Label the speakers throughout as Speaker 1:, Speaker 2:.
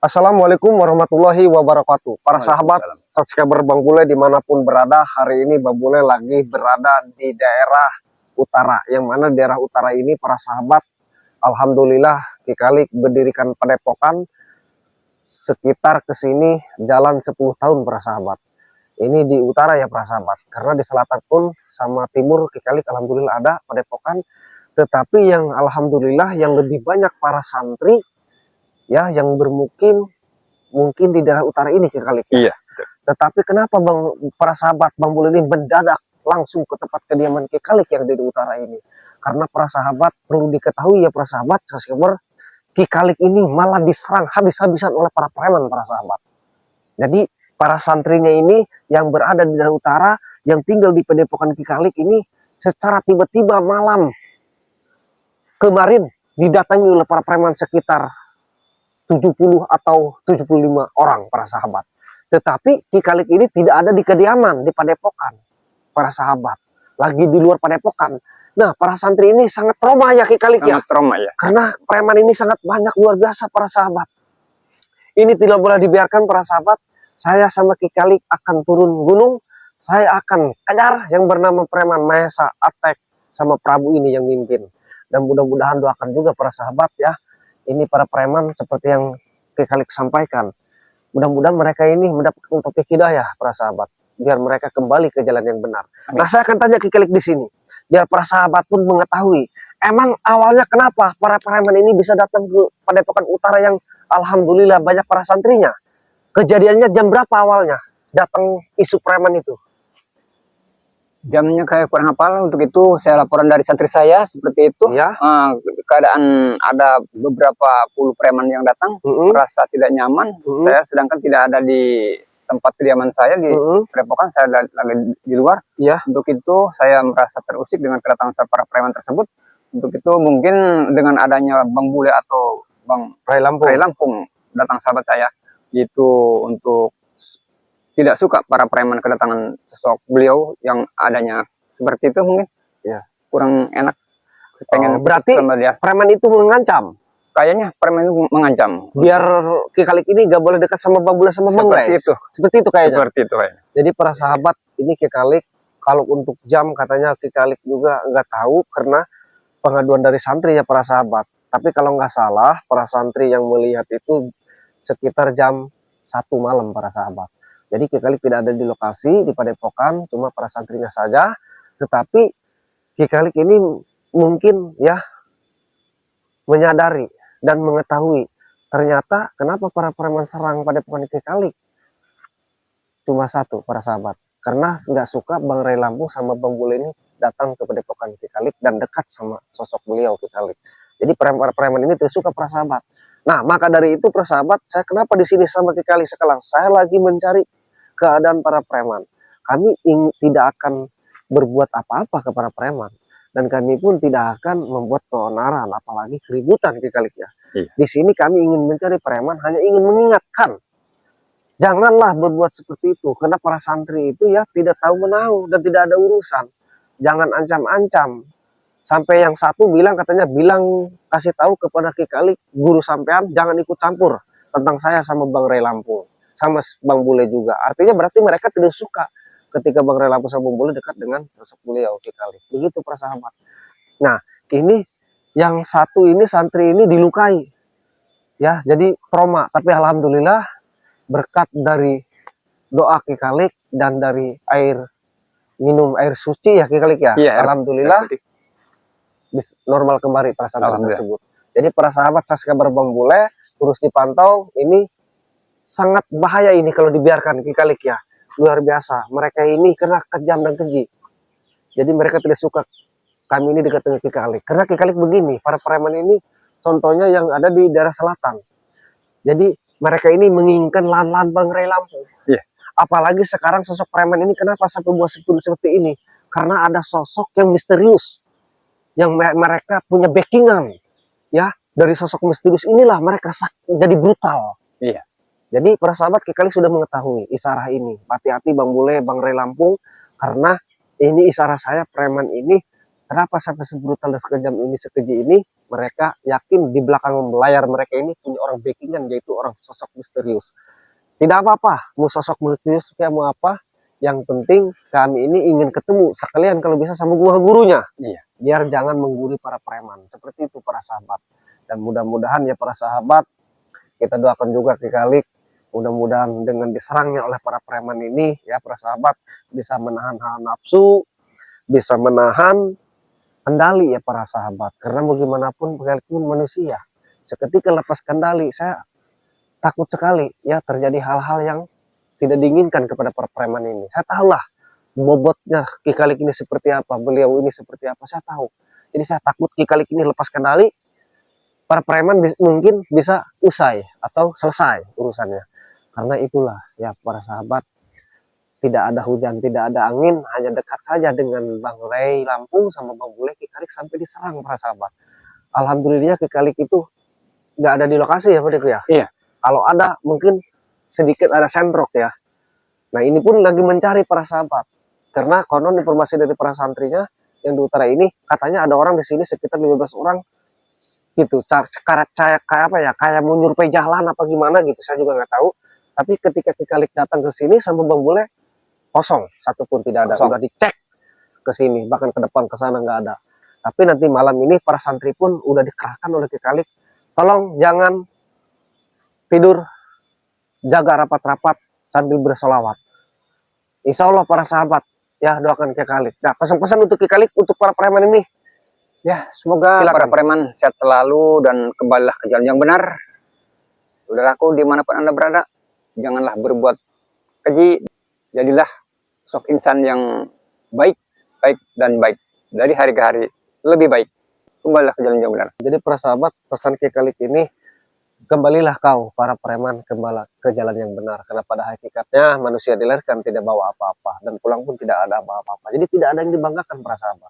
Speaker 1: Assalamualaikum warahmatullahi wabarakatuh. Para sahabat subscriber Bang Bule dimanapun berada, hari ini Bang Bule lagi berada di daerah utara. Yang mana daerah utara ini para sahabat, alhamdulillah dikali berdirikan padepokan sekitar kesini jalan 10 tahun para sahabat. Ini di utara ya para sahabat, karena di selatan pun sama timur Kikalik alhamdulillah ada padepokan. Tetapi yang alhamdulillah yang lebih banyak para santri ya yang bermukim mungkin di daerah utara ini Kikalik ya.
Speaker 2: Iya.
Speaker 1: Tetapi kenapa para sahabat Bang Bule ini mendadak langsung ke tempat kediaman Kikalik yang di utara ini? Karena para sahabat perlu diketahui ya para sahabat, subscriber, Kikalik ini malah diserang habis-habisan oleh para preman para sahabat. Jadi para santrinya ini yang berada di daerah utara yang tinggal di padepokan Kikalik ini secara tiba-tiba malam kemarin didatangi oleh para preman sekitar 70 atau 75 orang para sahabat. Tetapi Kikalik ini tidak ada di kediaman, di padepokan para sahabat, lagi di luar padepokan. Nah para santri ini sangat trauma ya Kikalik ya,
Speaker 2: trauma ya,
Speaker 1: karena preman ini sangat banyak, luar biasa para sahabat. Ini tidak boleh dibiarkan para sahabat. Saya sama Kikalik akan turun gunung, saya akan kejar yang bernama preman Mahesa, Atek sama Prabu ini yang mimpin. Dan mudah-mudahan doakan juga para sahabat ya, ini para preman seperti yang Kikalik sampaikan. Mudah-mudahan mereka ini mendapatkan taufik hidayah para sahabat, biar mereka kembali ke jalan yang benar.
Speaker 2: Amin.
Speaker 1: Nah, saya akan tanya Kikalik di sini, biar para sahabat pun mengetahui, emang awalnya kenapa para preman ini bisa datang ke padepokan utara yang alhamdulillah banyak para santrinya? Kejadiannya jam berapa awalnya datang isu preman itu?
Speaker 2: Jamnya kayak kurang hafal, untuk itu saya laporan dari santri saya seperti itu
Speaker 1: Ya.
Speaker 2: Keadaan ada beberapa puluh preman yang datang, merasa tidak nyaman. Saya sedangkan tidak ada di tempat kediaman saya di padepokan, saya lagi di luar.
Speaker 1: Ya.
Speaker 2: Untuk itu saya merasa terusik dengan kedatangan para preman tersebut. Untuk itu mungkin dengan adanya Bang Bule atau Bang Ray Lampung datang sahabat saya, itu untuk tidak suka para preman kedatangan sosok beliau yang adanya seperti itu, mungkin ya kurang enak. Pengen
Speaker 1: berarti
Speaker 2: sama dia.
Speaker 1: Preman itu mengancam?
Speaker 2: Kayaknya preman itu mengancam
Speaker 1: biar Kikalik ini gak boleh dekat sama Bang Bule sama Bang Ray. Seperti itu kayaknya.
Speaker 2: Seperti itu kayaknya.
Speaker 1: Jadi para sahabat, ini Kikalik kalau untuk jam katanya Kikalik juga nggak tahu karena pengaduan dari santri ya para sahabat. Tapi kalau nggak salah para santri yang melihat itu sekitar jam 1 malam para sahabat. Jadi Kikalik tidak ada di lokasi di padepokan, cuma para santrinya saja. Tetapi Kikalik ini mungkin ya menyadari dan mengetahui ternyata kenapa para preman serang padepokan Kikalik cuma satu para sahabat, karena nggak suka Bang Ray Lampung sama Bang Bule ini datang ke padepokan Kikalik dan dekat sama sosok beliau Kikalik. Jadi preman ini tidak suka para sahabat. Nah, maka dari itu para sahabat, saya kenapa di sini sama Kikalik sekarang? Saya lagi mencari keadaan para preman. Kami tidak akan berbuat apa-apa ke para preman, dan kami pun tidak akan membuat keonaran, apalagi keributan Kikalik ya.
Speaker 2: Iya.
Speaker 1: Di sini kami ingin mencari preman, hanya ingin mengingatkan, janganlah berbuat seperti itu, karena para santri itu ya tidak tahu menahu dan tidak ada urusan. Jangan ancam-ancam. Sampai yang satu bilang, katanya bilang kasih tahu kepada Kikalik, guru sampean jangan ikut campur tentang saya sama Bang Ray Lampung, sama Bang Bule juga. Artinya berarti mereka tidak suka ketika Bang Ray Lampung sama Bang Bule dekat dengan sosok beliau Kikalik. Begitu para sahabat. Nah, ini yang satu ini santri ini dilukai. Ya, jadi trauma. Tapi alhamdulillah berkat dari doa Kikalik dan dari minum air suci ya Kikalik ya.
Speaker 2: Iya,
Speaker 1: alhamdulillah normal kembali para sahabat tersebut. Jadi para sahabat subscriber Bang Bule terus dipantau, ini sangat bahaya ini kalau dibiarkan Kikalik ya. Luar biasa. Mereka ini kena kejam dan keji. Jadi mereka tidak suka kami ini dekat dengan Kikalik. Karena Kikalik begini, para preman ini contohnya yang ada di daerah selatan. Jadi mereka ini menginginkan lahan-lahan Bang Ray Lampung.
Speaker 2: Yeah.
Speaker 1: Apalagi sekarang sosok preman ini kenapa sampai buat seperti ini? Karena ada sosok yang misterius, yang mereka punya backingan ya. Dari sosok misterius inilah mereka jadi brutal.
Speaker 2: Iya.
Speaker 1: Jadi para sahabat Kikalik sudah mengetahui isarah ini. Hati-hati Bang Bule, Bang Ray Lampung, karena ini isarah saya, preman ini Kenapa sampai sebrutal dan sekejam ini, sekeji ini? Mereka yakin di belakang layar mereka ini punya orang backingan, yaitu orang sosok misterius. Tidak apa-apa, mau sosok misterius kayak mau apa, yang penting kami ini ingin ketemu sekalian kalau bisa sama guru-gurunya.
Speaker 2: Iya.
Speaker 1: Biar jangan menggurui para preman. Seperti itu para sahabat. Dan mudah-mudahan ya para sahabat, kita doakan juga Ki Kalik, mudah-mudahan dengan diserangnya oleh para preman ini, ya para sahabat, bisa menahan hawa nafsu, bisa menahan kendali ya para sahabat. Karena bagaimanapun Ki Kalik pun manusia. Seketika lepas kendali, saya takut sekali ya terjadi hal-hal yang tidak diinginkan kepada para preman ini. Saya tahulah bobotnya Ki Kalik ini seperti apa, beliau ini seperti apa, saya tahu. Jadi saya takut Ki Kalik ini lepas kendali, para preman mungkin bisa usai atau selesai urusannya. Karena itulah ya para sahabat, tidak ada hujan, tidak ada angin, hanya dekat saja dengan Bang Ray Lampung sama Bang Bule, Ki Kalik sampai diserang para sahabat. Alhamdulillah Ki Kalik itu nggak ada di lokasi ya Pak Deku ya.
Speaker 2: Iya.
Speaker 1: Kalau ada mungkin sedikit ada sendrok ya. Nah ini pun lagi mencari para sahabat. Karena konon informasi dari para santrinya yang di utara ini, katanya ada orang di sini sekitar 15 orang gitu. Kayak apa ya, kayak mau nyurpai jalan apa gimana gitu, saya juga nggak tahu. Tapi ketika Ki Kalik datang ke sini sama Bang Bule, kosong, satupun tidak ada.
Speaker 2: Kosong.
Speaker 1: Udah dicek ke sini, bahkan ke depan ke sana nggak ada. Tapi nanti malam ini para santri pun udah dikerahkan oleh Ki Kalik. Tolong jangan tidur, jaga rapat-rapat sambil bersolawat. Insya Allah para sahabat ya doakan Ki Kalik. Nah pesan-pesan untuk Ki Kalik untuk para preman ini,
Speaker 2: Ya, semoga
Speaker 1: Silakan.
Speaker 2: para preman sehat selalu dan kembalilah ke jalan yang benar. Saudaraku, dimanapun Anda berada, janganlah berbuat keji. Jadilah sosok insan yang baik, baik dan baik. Dari hari ke hari lebih baik. Kembalilah ke jalan yang benar.
Speaker 1: jadi para sahabat, pesan Ki Kalik ini, kembalilah kau para preman kembali ke jalan yang benar. Karena pada hakikatnya manusia dilahirkan tidak bawa apa-apa dan pulang pun tidak ada apa-apa. Jadi tidak ada yang dibanggakan para sahabat.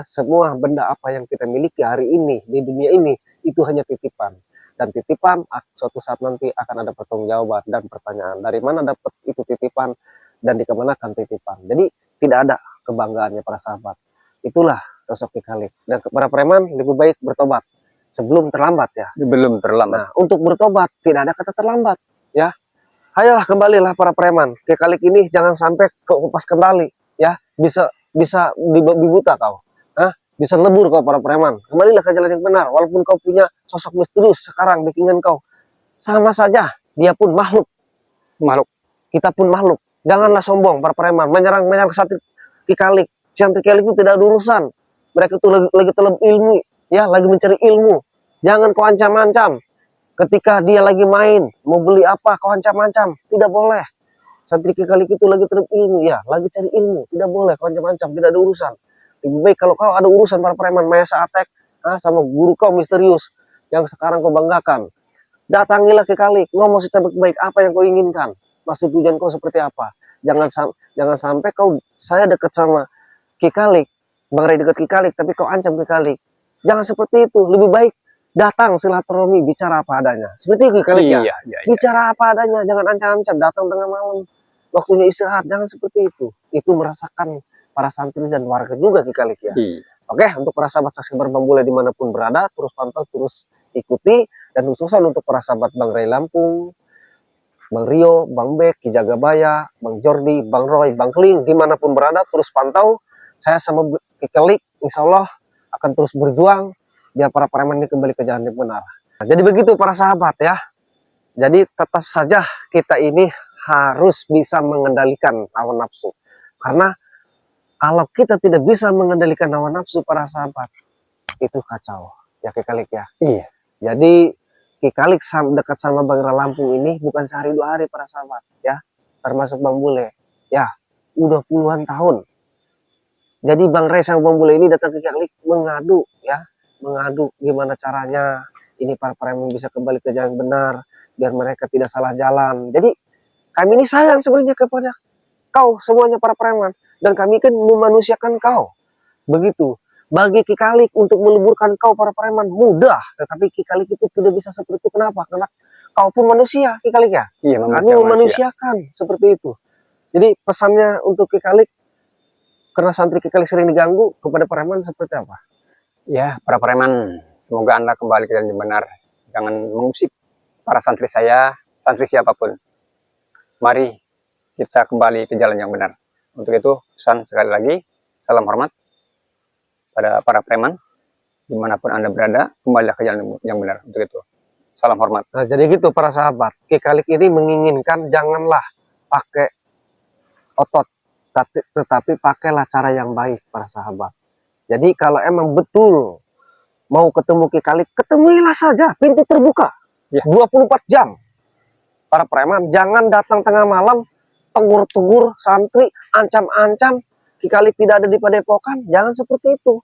Speaker 1: Semua benda apa yang kita miliki hari ini di dunia ini itu hanya titipan. Dan titipan suatu saat nanti akan ada pertanggungjawaban dan pertanyaan. Dari mana dapat itu titipan dan dikemanakan titipan. Jadi tidak ada kebanggaannya para sahabat. Itulah sosok Ki Kalik. Dan para preman lebih baik bertobat sebelum terlambat ya.
Speaker 2: Belum terlambat.
Speaker 1: Nah, untuk bertobat tidak ada kata terlambat ya. Ayolah kembalilah para preman. Ki Kalik ini jangan sampai lepas kendali ya. Bisa dibuta kau. Bisa lebur kau para preman. Kembalilah ke jalan yang benar. Walaupun kau punya sosok misterius sekarang backingan kau, sama saja dia pun makhluk. Kita pun makhluk. Janganlah sombong para preman. Menyerang santri Ki Kalik. Santri Ki Kalik itu tidak ada urusan. Mereka itu lagi telep ilmu ya, lagi mencari ilmu. Jangan kau ancam-ancam. Ketika dia lagi main, mau beli apa kau ancam-ancam. Tidak boleh. Santri Ki Kalik itu lagi telep ilmu ya, lagi cari ilmu. Tidak boleh kau ancam-ancam, tidak ada urusan. Lebih baik kalau kau ada urusan para preman Mayasa Attack sama guru kau misterius yang sekarang kau banggakan, datangilah Ki Kalik, ngomong secara baik-baik apa yang kau inginkan, maksud tujuan kau seperti apa. Jangan sampai saya dekat sama Ki Kalik, Bang Ray dekat Ki Kalik, tapi kau ancam Ki Kalik. Jangan seperti itu. Lebih baik datang silaturahmi, bicara apa adanya. Seperti Ki Kalik ya. Bicara apa adanya, jangan ancam-ancam. Datang tengah malam, waktunya istirahat, jangan seperti itu. Itu merasakan para santri dan warga juga Ki Kalik ya. Oke, untuk para sahabat saksi Bang Bule dimanapun berada, terus pantau, terus ikuti. Dan khususan untuk para sahabat Bang Ray Lampung, Bang Rio, Bang Bek, Ki Jagabaya, Bang Jordi, Bang Roy, Bang Kling, dimanapun berada, terus pantau. Saya sama Ki Kalik, insya Allah akan terus berjuang biar para preman ini kembali ke jalan yang benar. Nah, jadi begitu para sahabat ya. Jadi tetap saja kita ini harus bisa mengendalikan hawa nafsu. Karena kalau kita tidak bisa mengendalikan hawa nafsu para sahabat, itu kacau ya Ki Kalik ya.
Speaker 2: Iya.
Speaker 1: Jadi Ki Kalik dekat sama Bang Ray Lampung ini bukan sehari dua hari para sahabat ya. Termasuk Bang Bule ya, udah puluhan tahun. Jadi Bang Ray sama Bang Bule ini datang ke Ki Kalik mengadu ya, mengadu gimana caranya ini para preman bisa kembali ke jalan benar, biar mereka tidak salah jalan. Jadi kami ini sayang sebenarnya kepada kau semuanya para preman, dan kami kan memanusiakan kau. Begitu. Bagi Ki Kalik untuk meleburkan kau para preman mudah, tetapi Ki Kalik itu tidak bisa seperti itu. Kenapa? Karena kau pun manusia Ki Kalik ya.
Speaker 2: Iya,
Speaker 1: Kami memanusiakan seperti itu. Jadi pesannya untuk Ki Kalik, karena santri Kikalik sering diganggu, kepada preman seperti apa?
Speaker 2: Ya, para preman, semoga Anda kembali ke jalan yang benar. Jangan mengusik para santri saya, santri siapapun. Mari kita kembali ke jalan yang benar. Untuk itu, pesan sekali lagi, salam hormat pada para preman, dimanapun Anda berada, kembalilah ke jalan yang benar. Untuk itu, salam hormat.
Speaker 1: Nah, jadi gitu para sahabat, Kikalik ini menginginkan janganlah pakai otot, tetapi pakailah cara yang baik para sahabat. Jadi kalau emang betul mau ketemu Kikalik, ketemuilah saja, pintu terbuka.
Speaker 2: Ya.
Speaker 1: 24 jam. Para preman, jangan datang tengah malam, tegur-tegur santri, ancam-ancam, Kikalik tidak ada di padepokan. Jangan seperti itu.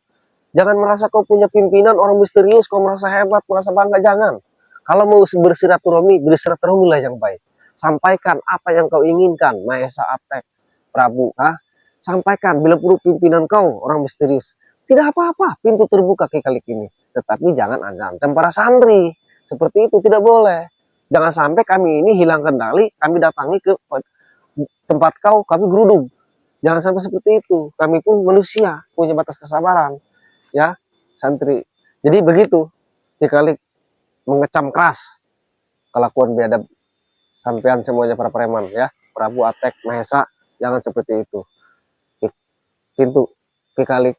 Speaker 1: Jangan merasa kau punya pimpinan, orang misterius, kau merasa hebat, merasa bangga, jangan. Kalau mau bersilaturahmilah yang baik. Sampaikan apa yang kau inginkan, Mahesa Aptek, Prabu. Sampaikan, bila perlu pimpinan kau, orang misterius. Tidak apa-apa, pintu terbuka Kikalik ini. Tetapi jangan ancam para santri. Seperti itu, tidak boleh. Jangan sampai kami ini hilang kendali, kami datangi ke tempat kau, kami gerudung. Jangan sampai seperti itu. Kami pun manusia, punya batas kesabaran. Ya, santri. Jadi begitu, Kikalik mengecam keras kelakuan biadab sampean semuanya para preman ya. Prabu, Atek, Mahesa, jangan seperti itu. Pintu Kikalik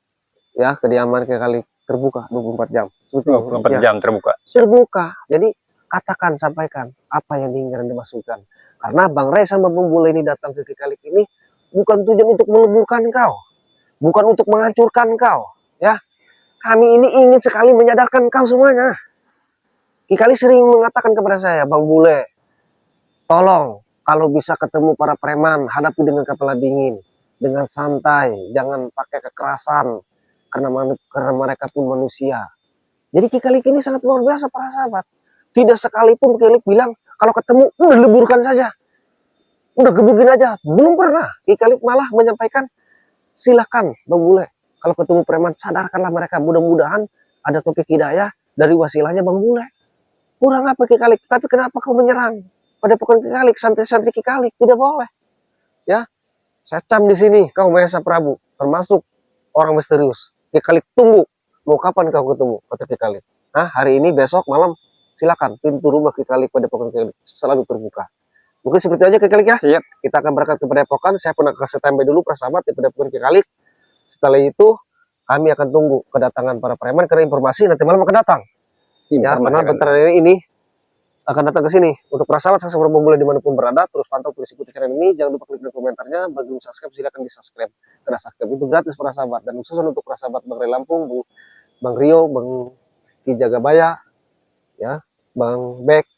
Speaker 1: ya, kediaman Kikalik terbuka 24 jam.
Speaker 2: 24 jam terbuka.
Speaker 1: Terbuka. Jadi katakan, sampaikan apa yang diinginkan dimasukkan. Karena Bang Ray sama Bang Bule ini datang ke Kikalik ini bukan tujuan untuk meleburkan kau, bukan untuk menghancurkan kau, ya. Kami ini ingin sekali menyadarkan kau semuanya. Kikalik sering mengatakan kepada saya, Bang Bule, tolong kalau bisa ketemu para preman, hadapi dengan kepala dingin, dengan santai, jangan pakai kekerasan, karena mereka pun manusia. Jadi Kikalik ini sangat luar biasa para sahabat. Tidak sekalipun Kikalik bilang, kalau ketemu udah leburkan saja, udah gebukin aja. Belum pernah. Kikalik malah menyampaikan, silakan Bang Bule, kalau ketemu preman sadarkanlah mereka. Mudah-mudahan ada topik hidayah dari wasilahnya Bang Bule. Kurang apa Kikalik? Tapi kenapa kau menyerang padepokan Kikalik, santri-santri Kikalik? Tidak boleh. Ya, saya cam di sini kau Mahesa Prabu, termasuk orang misterius. Kikalik tunggu, mau kapan kau ketemu? Kata Kikalik. Hari ini, besok, malam, silakan. Pintu rumah Kikalik padepokan Kikalik selalu terbuka. Mungkin seperti aja Kikalik ya.
Speaker 2: Siap.
Speaker 1: Kita akan berangkat ke padepokan. Saya pernah ke standby dulu para sahabat di padepokan Kikalik. Setelah itu kami akan tunggu kedatangan para preman, karena informasi nanti malam akan datang. Ya, karena bentar ini akan datang ke sini. Untuk para sahabat, saya memulai dimanapun berada, terus pantau, terus ikuti channel ini. Jangan lupa klik di komentarnya. Bagi yang subscribe, silakan di subscribe. Karena subscribe itu gratis para sahabat. Dan khusus untuk para sahabat Bang Ray Lampung, Bang Rio, Bang Ki Jagabaya, ya, Bang Bek,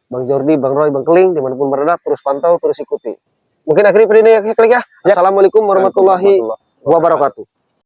Speaker 1: Bang Jordi, Bang Roy, Bang Keling, dimanapun berada, terus pantau, terus ikuti. Mungkin akhirnya ini ya Klik ya. Assalamualaikum warahmatullahi wabarakatuh.